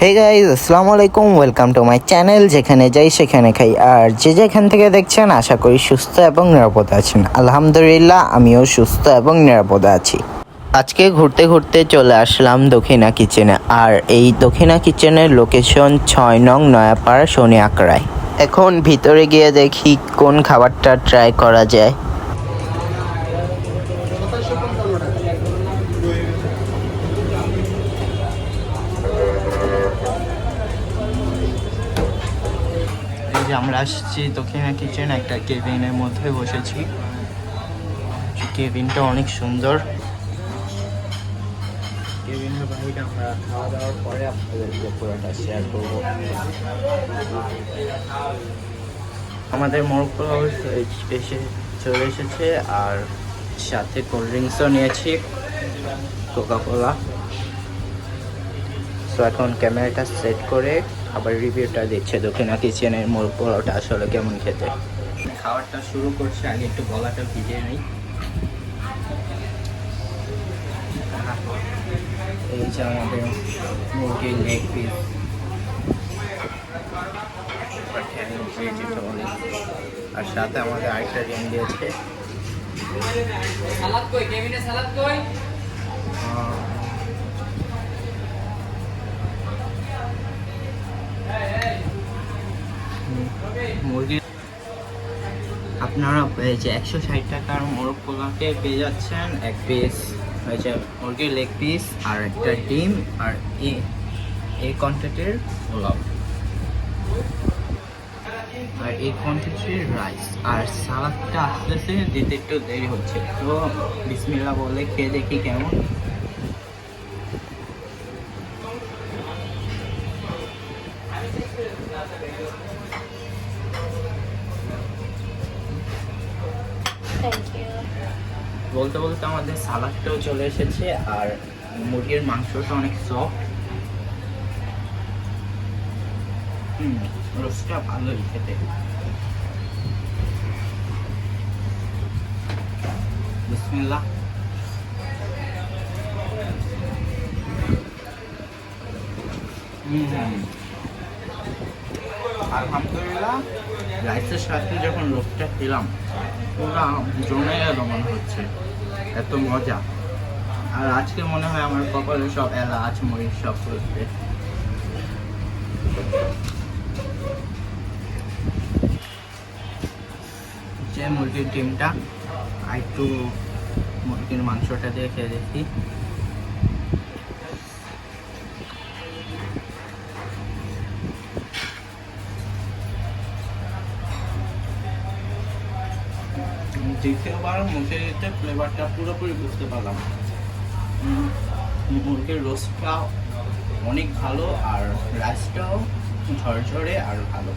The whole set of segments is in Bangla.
হে গাইজ, আসসালামু আলাইকুম, ওয়েলকাম টু মাই চ্যানেল। যেখানে যাই সেখানে খাই। আর যে যেখান থেকে দেখছেন আশা করি সুস্থ এবং নিরাপদে আছেন। আলহামদুলিল্লাহ, আমিও সুস্থ এবং নিরাপদে আছি। আজকে ঘুরতে ঘুরতে চলে আসলাম দক্ষিণা কিচেনে। আর এই দক্ষিণা কিচেনের লোকেশন 6 নং নয়াপাড়া শনি আকড়ায়। এখন ভিতরে গিয়ে দেখি কোন খাবারটা ট্রাই করা যায়। এই যে আমরা আসছি দক্ষিণা কিচেন, একটা কেবিনের মধ্যে বসেছি। কেবিনটা অনেক সুন্দর। কেবিনের বাইরে আমরা খাওয়া দাওয়ার পরে আপনাদেরকে পুরোটা শেয়ার করবো। আমাদের মোরগ হাউস এসে চলে এসেছে, আর সাথে কোল্ড ড্রিঙ্কসও নিয়েছি, কোকা-কোলা। তো এখন ক্যামেরাটা সেট করে আবার রিভিউটা দিচ্ছে দক্ষিণা কিচেনের মোরগ পোলাওটা আসলে কেমন খেতে। খাবারটা শুরু করছে, আগে একটু গলাটা ভিজিয়ে নিই। এই যে আমাদের মুরগির লেগ পিস, আর সাথে আমাদের আরেকটা ডিম দিয়েছে। সালাদ কই? কেবিনে সালাদ কই? মুরগি আপনারা এই যে 160 টাকার মোরগ পোলাওতে পেয়ে যাচ্ছেন এক পিস হয়েছে মুরগির লেগ পিস আর একটা ডিম আর এই কোয়ান্টিটির পোলাও আর এই কোয়ান্টিটির রাইস, আর সালাদটা আসতেছে দিতে একটু দেরি হচ্ছে। তো বিসমিল্লাহ বলে খেয়ে দেখি কেমন। বলতে বলতে আমাদের সালাদটাও চলে এসেছে, আর মুরগির মাংসটা অনেক সফট। রোস্টটা ভালোই খেতে। বিসমিল্লাহ। আলহামদুলিল্লাহ, রাইসের সাথে যখন রোস্টটা খেলাম পুরা জমে গেল মনে হচ্ছে, এত মজা। আর আজকে মনে হয় আমার কপালে সব এলাচ মরিচ সব করছে। যে মুরগির ডিমটা আর একটু মুরগির মাংসটা দিয়ে খেয়ে দেখি। দ্বিতীয়বার মুখে দিতে ফ্লেভারটা পুরোপুরি বুঝতে পারলাম। মুরগির রোস্টটাও অনেক ভালো, আর রাইসটাও ঝরঝরে আর ভালো।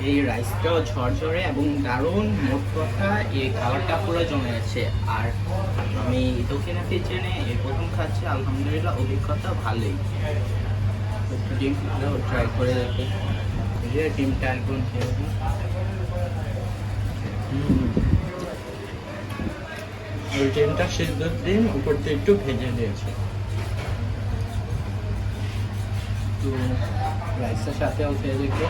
এই রাইসটাও ঝরঝরে এবং দারুণ। মোট কথা এই খাবারটা পুরো জমে গেছে। আর আমি দক্ষিণা কিচেনে এই প্রথম খাচ্ছি, আলহামদুলিল্লাহ অভিজ্ঞতা ভালোই। একটু ডিম ট্রাই করে দেখি। ডিমটা একদম ওই ডিমটা সিদ্ধ ডিম উপর দিয়ে একটু ভেজে দিয়েছে। তো রাইসের সাথেও খেয়ে দেখো।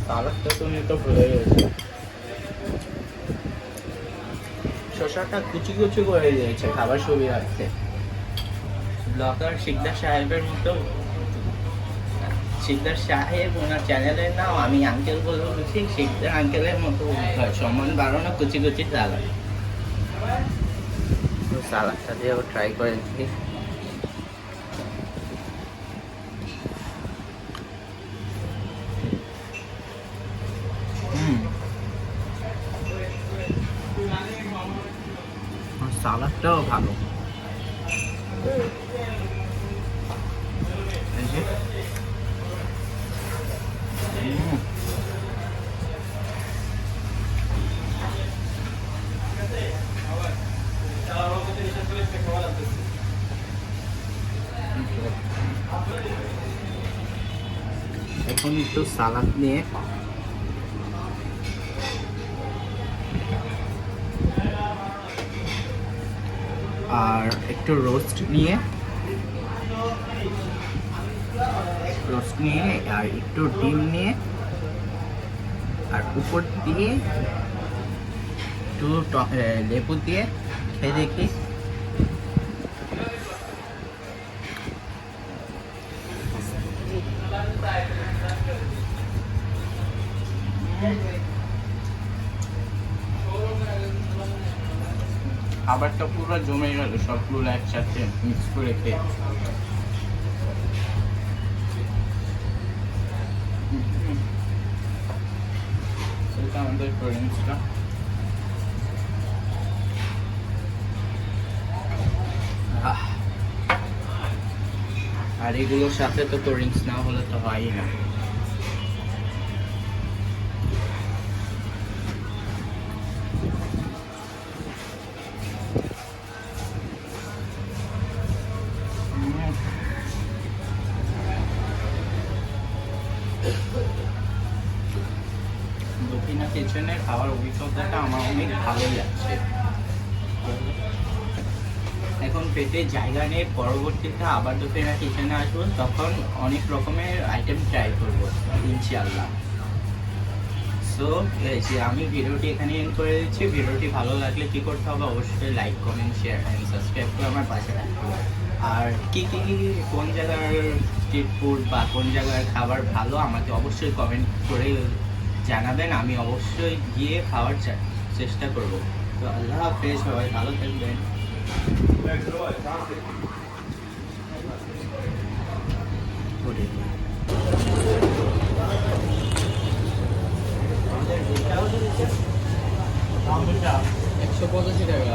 সালাদটা তুমি তো ভুলে গেছো। শসাটা কুচি কুচি করে দিয়েছে, খাবার সুবিধার্থে। ব্লগার শিকদার সাহেবের মতো। শিকদার সাহেব ওনার চ্যানেলের নাম, আমি আঙ্কেল বলে বলছি, শিকদার আঙ্কেলের মতো সম্মান বাড়ানো কুচি কুচি সালাদ। তো সালাদটা দিয়েও ট্রাই করে দেখি। সালাদটাও ভালো। এখন একটু সালাদ নিয়ে আর একটু রোস্ট নিয়ে আর একটু ডিম নিয়ে আর উপর দিয়ে একটু লেবু দিয়ে খেয়ে দেখি। খাবারটা পুরো জমে গেল সবগুলো একসাথে মিক্স করে খেয়ে। এটা আমাদের কোরিয়ানসটা। আর এগুলোর সাথে তো কোরিয়ানস না হলে তো হয়ই না। দক্ষিণা কিচেনের খাবার অভিজ্ঞতাটা আমার অনেক ভালো লাগছে। এখন পেটে জায়গা নেই, পরবর্তীতে আবার দক্ষিণা কিচেনে আসবো, তখন অনেক রকমের আইটেম ট্রাই করবো ইনশাআল্লাহ। সো আমি ভিডিওটি এখানে এন্ড করে দিচ্ছি। ভিডিওটি ভালো লাগলে কী করতে হবে, অবশ্যই like comment share and subscribe করে আমার পাশে রাখতে হবে। আর কী কোন জায়গার স্ট্রিট ফুড বা কোন জায়গার খাবার ভালো আমাকে অবশ্যই কমেন্ট করে জানাবেন, আমি অবশ্যই গিয়ে খাওয়ার চেষ্টা করব। তো আল্লাহ হাফেজ, সবাই ভালো থাকবেন। আমাদের 185 টাকা।